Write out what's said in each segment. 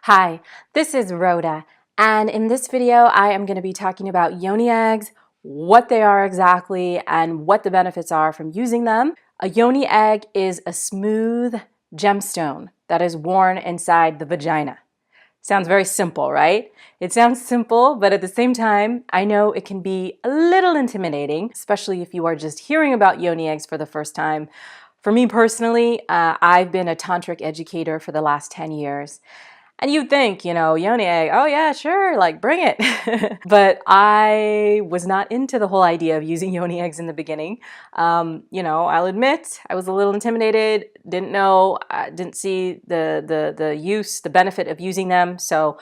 Hi, this is Rhoda, and in this video I am going to be talking about yoni eggs, what they are exactly, and what the benefits are from using them. A yoni egg is a smooth gemstone that is worn inside the vagina. Sounds very simple, right? It sounds simple, but at the same time, I know it can be a little intimidating, especially if you are just hearing about yoni eggs for the first time. For me personally, I've been a tantric educator for the last 10 years. And you'd think, yoni egg, oh yeah, sure, like bring it. But I was not into the whole idea of using yoni eggs in the beginning. I'll admit I was a little intimidated, didn't know, didn't see the benefit of using them. So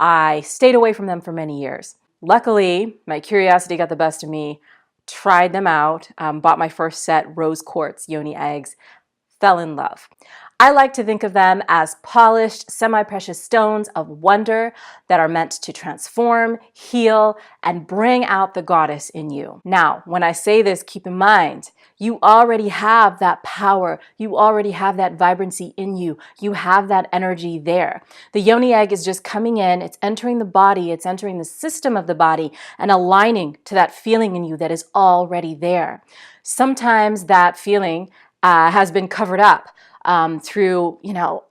I stayed away from them for many years. Luckily, my curiosity got the best of me, tried them out, bought my first set, rose quartz yoni eggs, fell in love. I like to think of them as polished, semi-precious stones of wonder that are meant to transform, heal, and bring out the goddess in you. Now, when I say this, keep in mind, you already have that power. You already have that vibrancy in you. You have that energy there. The yoni egg is just coming in, it's entering the body, it's entering the system of the body and aligning to that feeling in you that is already there. Sometimes that feeling has been covered up through,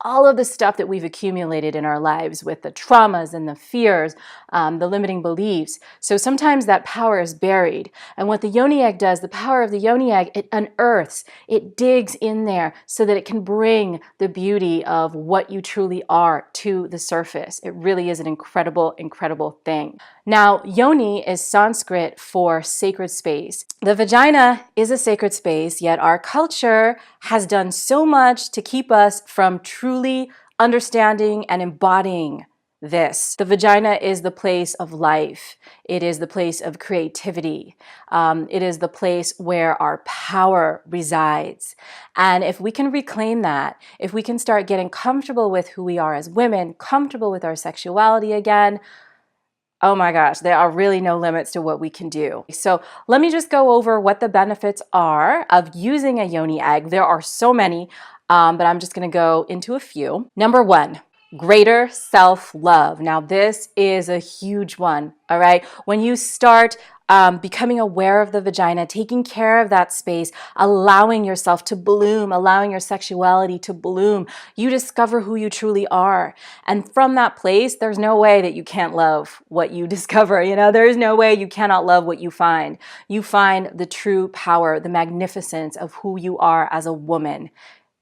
all of the stuff that we've accumulated in our lives with the traumas and the fears, the limiting beliefs. So sometimes that power is buried. And what the yoni egg does, the power of the yoni egg, it unearths, it digs in there so that it can bring the beauty of what you truly are to the surface. It really is an incredible, incredible thing. Now, yoni is Sanskrit for sacred space. The vagina is a sacred space, yet our culture has done so much to keep us from truly understanding and embodying this. The vagina is the place of life. It is the place of creativity. It is the place where our power resides. And if we can reclaim that, if we can start getting comfortable with who we are as women, comfortable with our sexuality again, oh my gosh, there are really no limits to what we can do. So let me just go over what the benefits are of using a yoni egg. There are so many, but I'm just going to go into a few. Number one, greater self-love. Now this is a huge one, all right? When you start becoming aware of the vagina, taking care of that space, allowing yourself to bloom, allowing your sexuality to bloom, you discover who you truly are. And from that place, there's no way that you can't love what you discover. There's no way you cannot love what you find. You find the true power, the magnificence of who you are as a woman.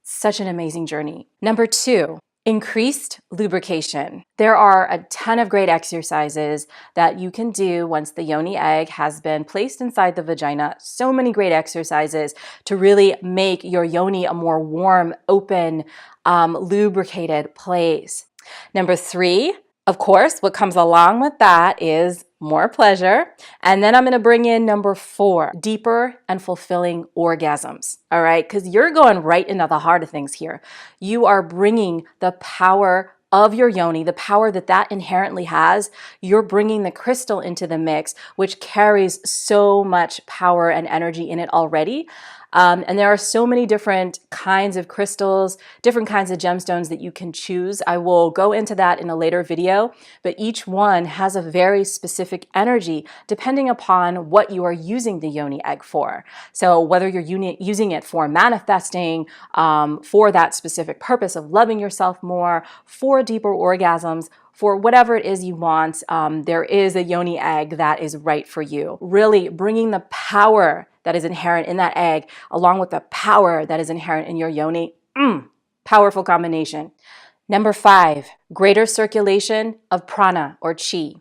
Such an amazing journey. Number two, increased lubrication. There are a ton of great exercises that you can do once the yoni egg has been placed inside the vagina. So many great exercises to really make your yoni a more warm, open, lubricated place. Number three, of course, what comes along with that is more pleasure. And then I'm going to bring in number four, deeper and fulfilling orgasms. All right, because you're going right into the heart of things here. You are bringing the power of your yoni, the power that inherently has. You're bringing the crystal into the mix, which carries so much power and energy in it already. And there are so many different kinds of crystals, different kinds of gemstones that you can choose. I will go into that in a later video, but each one has a very specific energy depending upon what you are using the yoni egg for. So whether you're using it for manifesting, for that specific purpose of loving yourself more, for deeper orgasms, for whatever it is you want, there is a yoni egg that is right for you. Really bringing the power that is inherent in that egg along with the power that is inherent in your yoni. Powerful combination. Number five, greater circulation of prana or chi.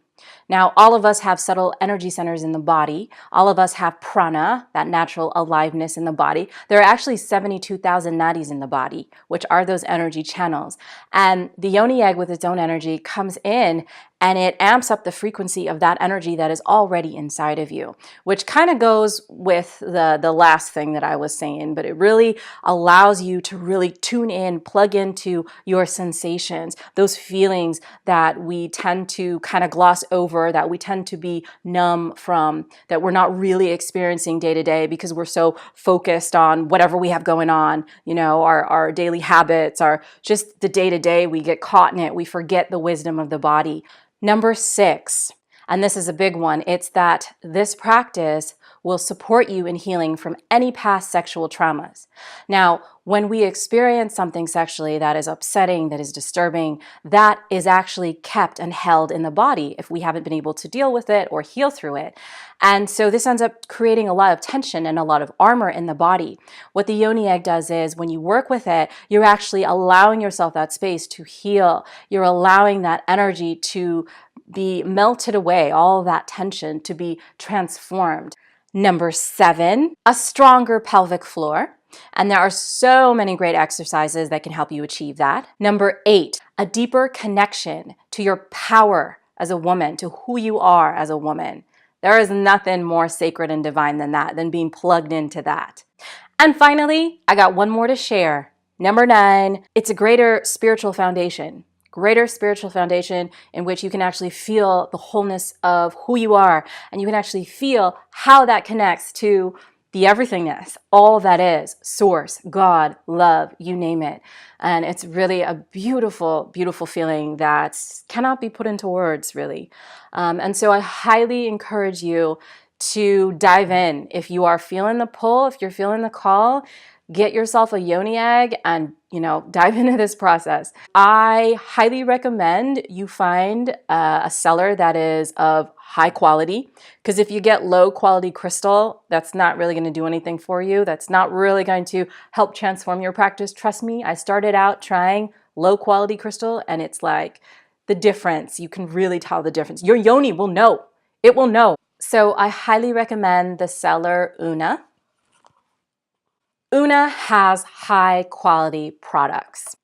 Now, all of us have subtle energy centers in the body. All of us have prana, that natural aliveness in the body. There are actually 72,000 nadis in the body, which are those energy channels. And the yoni egg with its own energy comes in and it amps up the frequency of that energy that is already inside of you, which kind of goes with the last thing that I was saying, but it really allows you to really tune in, plug into your sensations, those feelings that we tend to kind of gloss over over, that we tend to be numb from, that we're not really experiencing day to day because we're so focused on whatever we have going on, you know, our daily habits, our just the day to day, we get caught in it. We forget the wisdom of the body. Number 6, and this is a big one, it's that this practice will support you in healing from any past sexual traumas. Now, when we experience something sexually that is upsetting, that is disturbing, that is actually kept and held in the body if we haven't been able to deal with it or heal through it. And so this ends up creating a lot of tension and a lot of armor in the body. What the Yoni egg does is when you work with it, you're actually allowing yourself that space to heal. You're allowing that energy to be melted away, all of that tension to be transformed. Number 7, a stronger pelvic floor. And there are so many great exercises that can help you achieve that. Number 8, a deeper connection to your power as a woman, to who you are as a woman. There is nothing more sacred and divine than that, than being plugged into that. And finally, I got one more to share. Number 9, it's a greater spiritual foundation. Greater spiritual foundation in which you can actually feel the wholeness of who you are, and you can actually feel how that connects to the everythingness, all that is, source, God, love, you name it. And it's really a beautiful, beautiful feeling that cannot be put into words, really. And so I highly encourage you to dive in. If you are feeling the pull, if you're feeling the call, get yourself a Yoni egg and, dive into this process. I highly recommend you find a seller that is of high quality, because if you get low quality crystal, that's not really going to do anything for you. That's not really going to help transform your practice. Trust me, I started out trying low quality crystal, and it's like the difference. You can really tell the difference. Your Yoni will know. It will know. So I highly recommend the seller Una. Una has high quality products.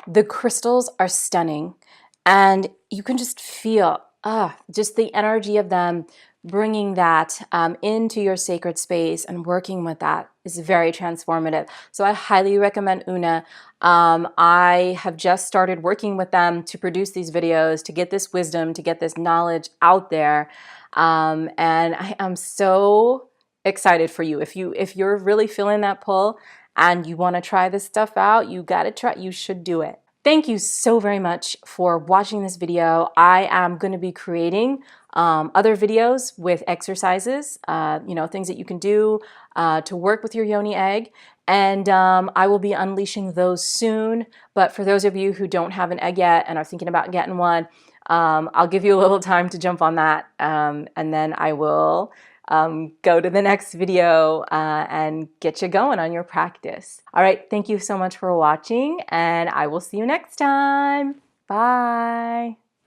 The crystals are stunning, and you can just feel just the energy of them bringing that into your sacred space, and working with that is very transformative. So I highly recommend Una. I have just started working with them to produce these videos, to get this wisdom, to get this knowledge out there. And I am so excited for you. If you're really feeling that pull and you want to try this stuff out, you got to try. You should do it. Thank you so very much for watching this video. I am going to be creating other videos with exercises, things that you can do to work with your Yoni egg. And I will be unleashing those soon. But for those of you who don't have an egg yet and are thinking about getting one, I'll give you a little time to jump on that. And then I will go to the next video and get you going on your practice. All right, thank you so much for watching, and I will see you next time. Bye.